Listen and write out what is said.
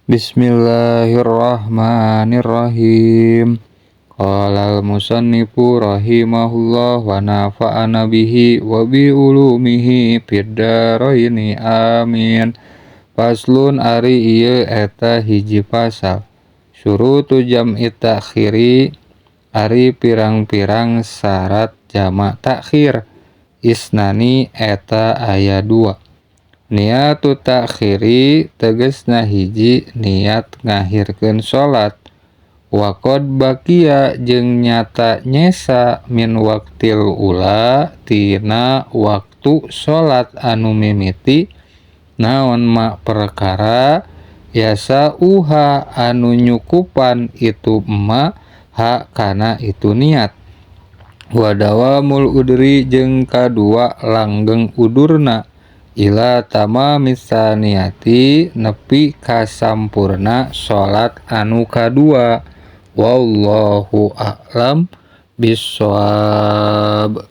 Bismillahirrahmanirrahim. Qala al-musannifu rahimahullah wa nafa'ana bihi wa bi ulumihi fid dharaini amin. Faslun ari ieu eta hiji pasal. Syurutu jam'i ta'khiri ari pirang-pirang syarat jamak takhir. Isnani eta aya 2. Niatu takhiri tegesna hiji niat ngahirkeun salat. Wa qad baqiya jeung nyata nyesa min waktil ula tina waktu salat anu mimiti naon ma perkara yasa uha anu nyukupan itu emma ha kana itu niat. Wa dawamul udri jeung kadua langgeng udurna ila tamamis saniyati nepi ka sampurna salat anu kadua. Wallahu a'lam bishawab.